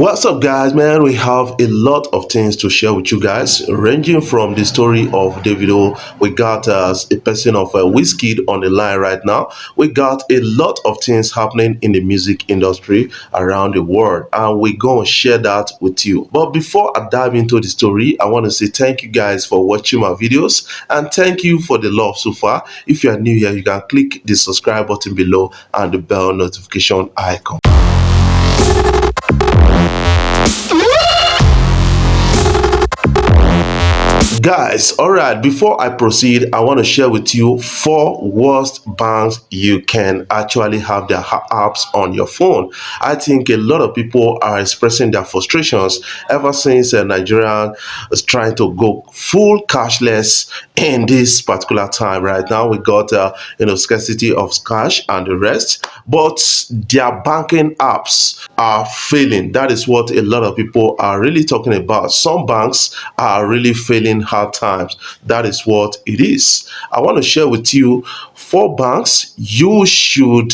What's up, guys? Man, we have a lot of things to share with you guys, ranging from the story of Davido. We got a person of Wizkid on the line right now. We got a lot of things happening in the music industry around the world, and we're going to share that with you. But before I dive into the story, I want to say thank you guys for watching my videos, and thank you for the love so far. If you are new here, you can click the subscribe button below and the bell notification icon. Guys, all right, before I proceed, I want to share with you 4 worst banks you can actually have their apps on your phone. I think a lot of people are expressing their frustrations ever since Nigeria is trying to go full cashless in this particular time. Right now, we got scarcity of cash and the rest, but their banking apps are failing. That is what a lot of people are really talking about. Some banks are really failing hard times. That is what it is. I want to share with you 4 banks you should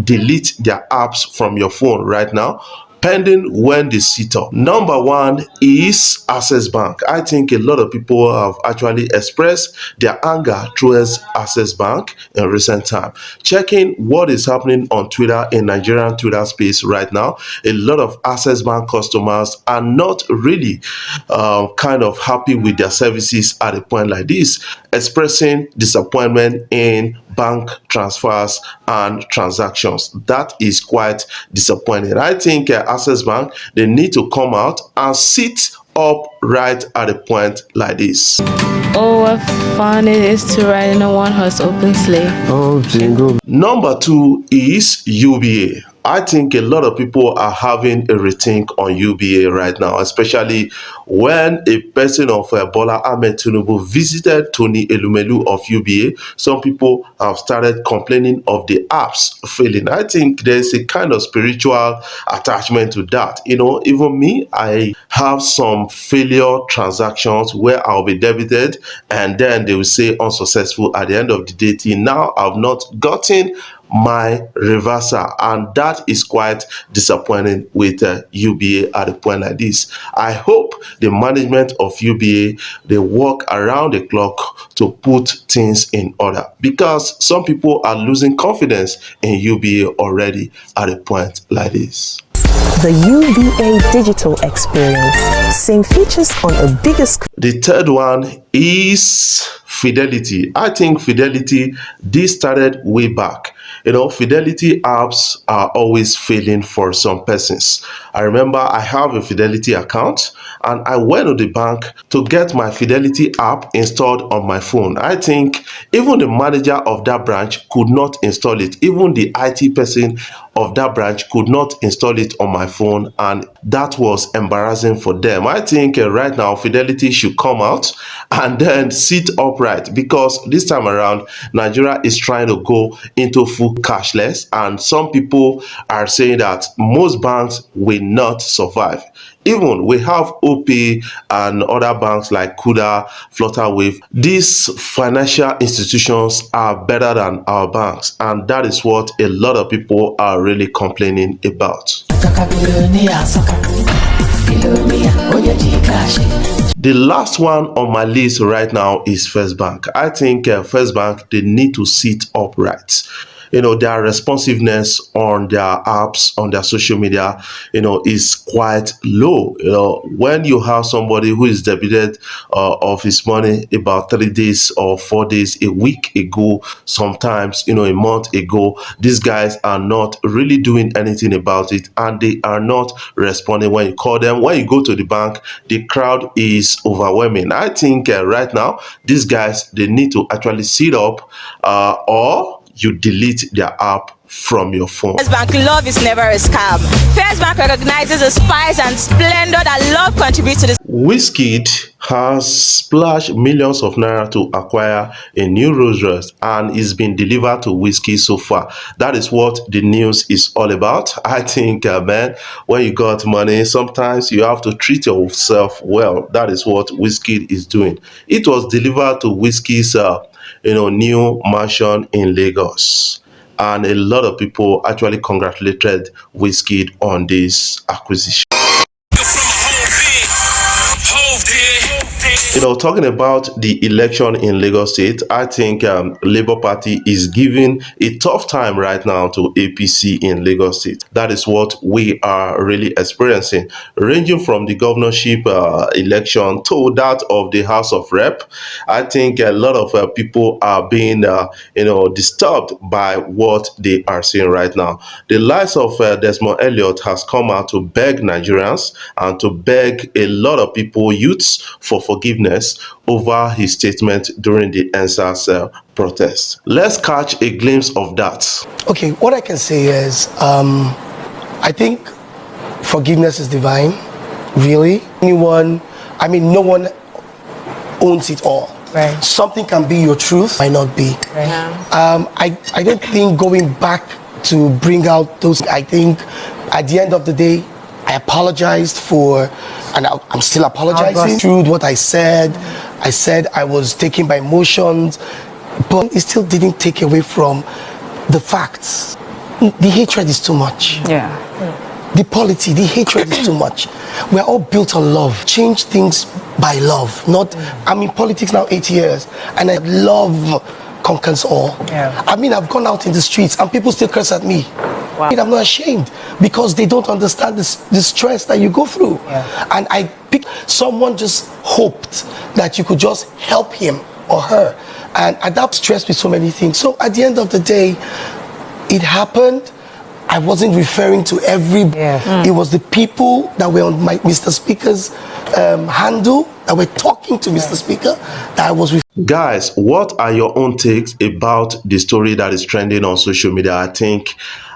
delete their apps from your phone right now, pending when they sit up. Number 1 is Access Bank. I think a lot of people have actually expressed their anger towards Access Bank in recent time. Checking what is happening on Twitter, in Nigerian Twitter space right now, a lot of Access Bank customers are not really kind of happy with their services at a point like this, expressing disappointment in bank transfers and transactions. That is quite disappointing. I think Access Bank, they need to come out and sit up right at a point like this. Oh, what fun it is to ride in a one-horse open sleigh. Oh, jingle. Number 2 is UBA. I think a lot of people are having a rethink on UBA right now, especially when a person of Bola Ahmed Tinubu visited Tony Elumelu of UBA. Some people have started complaining of the apps failing. I think there's a kind of spiritual attachment to that. You know, even me, I have some failure transactions where I'll be debited and then they will say unsuccessful at the end of the day. Till now, I've not gotten my reversal, and that is quite disappointing with UBA at a point like this. I hope the management of UBA, they work around the clock to put things in order, because some people are losing confidence in UBA already at a point like this. The UBA digital experience. Same features on a bigger screen. The third one is Fidelity. I think Fidelity, this started way back. You know, Fidelity apps are always failing for some persons. I remember I have a Fidelity account and I went to the bank to get my Fidelity app installed on my phone. I think even the manager of that branch could not install it. Even the IT person of that branch could not install it on my phone, and that was embarrassing for them. I think right now Fidelity should come out and then sit upright, because this time around Nigeria is trying to go into full cashless, and some people are saying that most banks will not survive. Even we have OP and other banks like Kuda, Flutterwave. These financial institutions are better than our banks, and that is what a lot of people are really complaining about. The last one on my list right now is First Bank. I think First Bank, they need to sit upright. You know, their responsiveness on their apps, on their social media, you know, is quite low. You know, when you have somebody who is debited of his money about 3 days or 4 days, a week ago, sometimes, you know, a month ago, these guys are not really doing anything about it, and they are not responding when you call them. When you go to the bank, the crowd is overwhelming. I think right now, these guys, they need to actually sit up or you delete their app from your phone. First Bank, love is never a scam. First Bank recognizes the spice and splendor that love contributes to this. Wizkid has splashed millions of naira to acquire a new Rolls Royce, and it's been delivered to Wizkid so far. That is what the news is all about. I think, man, when you got money, sometimes you have to treat yourself well. That is what Wizkid is doing. It was delivered to Wizkid's new mansion in Lagos, and a lot of people actually congratulated Wizkid on this acquisition. Talking about the election in Lagos State, I think Labour Party is giving a tough time right now to APC in Lagos State. That is what we are really experiencing, ranging from the governorship election to that of the House of Rep. I think a lot of people are being, disturbed by what they are seeing right now. The likes of Desmond Elliott has come out to beg Nigerians and to beg a lot of people, youths, for forgiveness over his statement during the NSAS protest. Let's catch a glimpse of that. Okay, what I can say is, I think forgiveness is divine, really. No one owns it all. Right. Something can be your truth, might not be. Right. I don't think going back to bring out those, I think at the end of the day, I apologized for, and I'm still apologizing. True, what I said I was taken by emotions, but it still didn't take away from the facts. The hatred is too much. Yeah. The polity, the hatred is too much. We're all built on love. Change things by love. I'm in politics now 8 years, and love conquers all. Yeah. I've gone out in the streets and people still curse at me. Wow. I'm not ashamed because they don't understand the stress that you go through. Yeah. And someone just hoped that you could just help him or her and adapt stress with so many things. So at the end of the day, it happened. I wasn't referring to everybody. Yeah. It was the people that were on Mr. Speaker's handle that were talking to Mr. Speaker that I was referring. Guys, what are your own takes about the story that is trending on social media? I think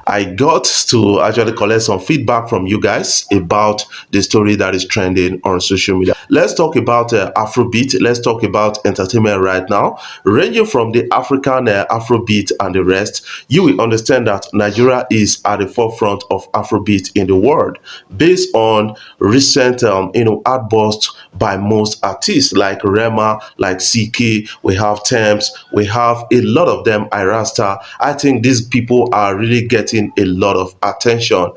I got to actually collect some feedback from you guys about the story that is trending on social media. Let's talk about Afrobeat. Let's talk about entertainment right now. Ranging from the African Afrobeat and the rest, you will understand that Nigeria is at the forefront of Afrobeat in the world, based on recent outbursts by most artists like Rema, like CK, we have Thames, we have a lot of them, Irasta. I think these people are really getting a lot of attention,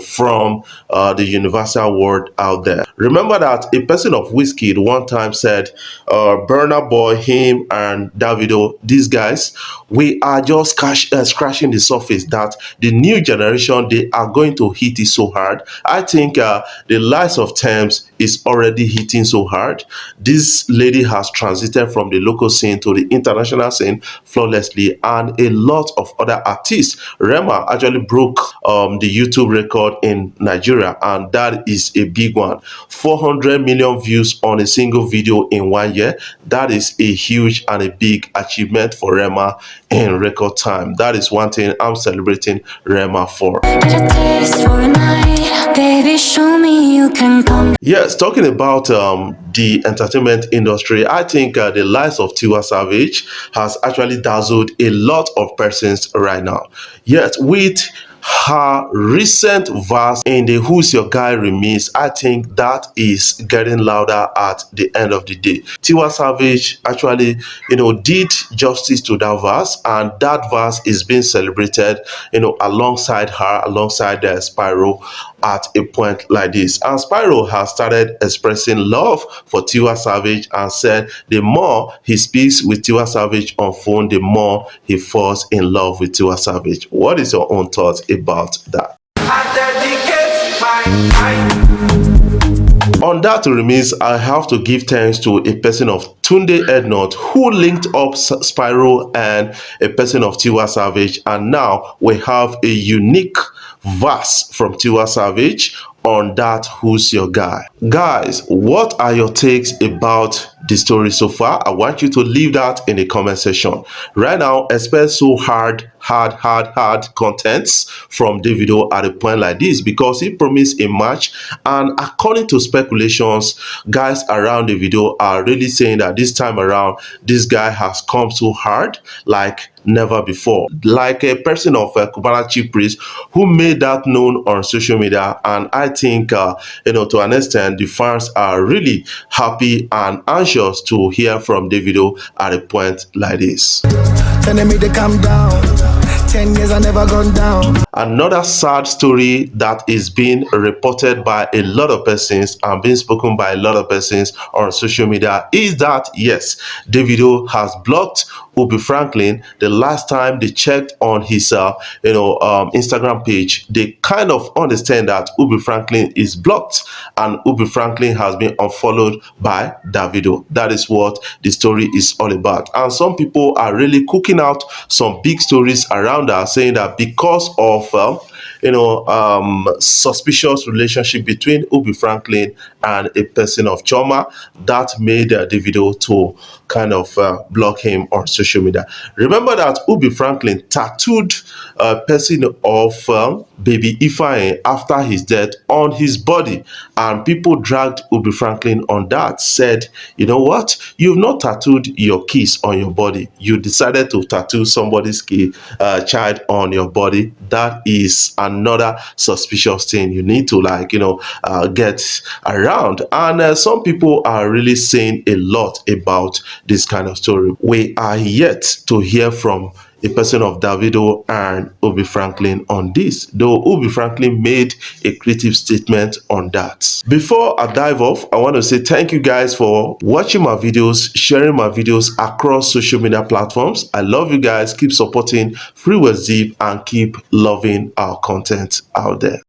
from the universal world out there. Remember that a person of Wizkid one time said, Burna Boy, him and Davido, these guys, we are just scratching the surface, that the new generation, they are going to hit it so hard. I think the likes of Thames is already hitting so hard. This lady has transited from the local scene to the international scene flawlessly, and a lot of other artists. Rema actually broke the YouTube record in Nigeria, and that is a big one. 400 million views on a single video in 1 year. That is a huge and a big achievement for Rema in record time. That is one thing I'm celebrating Rema for. Yes, talking about the entertainment industry, I think the likes of Tiwa Savage has actually dazzled a lot of persons right now. Yet with her recent verse in the Who's Your Guy remix, I think that is getting louder at the end of the day. Tiwa Savage actually, did justice to that verse, and that verse is being celebrated, alongside her, alongside Spyro at a point like this. And Spyro has started expressing love for Tiwa Savage and said the more he speaks with Tiwa Savage on phone, the more he falls in love with Tiwa Savage. What is your own thoughts about that? On that remix, I have to give thanks to a person of Tunde Ednot who linked up Spyro and a person of Tiwa Savage, and now we have a unique verse from Tiwa Savage on that Who's Your Guy. Guys, what are your takes about the story so far? I want you to leave that in the comment section. Right now, expect so hard contents from Davido at a point like this, because he promised a match, and according to speculations, guys around Davido are really saying that this time around this guy has come so hard like never before, like a person of Cubana chief priest who made that known on social media. And I think to an extent the fans are really happy and anxious to hear from Davido at a point like this. Telling me to calm down. 10 years I never gone down. Another sad story that is being reported by a lot of persons and being spoken by a lot of persons on social media is that yes, Davido has blocked Ubi Franklin. The last time they checked on his Instagram page, they kind of understand that Ubi Franklin is blocked and Ubi Franklin has been unfollowed by Davido. That is what the story is all about. And some people are really cooking out some big stories around that, saying that because of suspicious relationship between Ubi Franklin and a person of Choma, that made Davido to kind of block him on social media. Remember that Ubi Franklin tattooed a person of baby Ifeanyi after his death on his body, and people dragged Ubi Franklin on that, said, you know what, you've not tattooed your kiss on your body, you decided to tattoo somebody's child on your body. That is another suspicious thing you need to get around. And some people are really saying a lot about this kind of story. We are yet to hear from a person of Davido and Ubi Franklin on this, though Ubi Franklin made a creative statement on that. Before I dive off, I want to say thank you guys for watching my videos, sharing my videos across social media platforms. I love you guys. Keep supporting Free Wizkid and keep loving our content out there.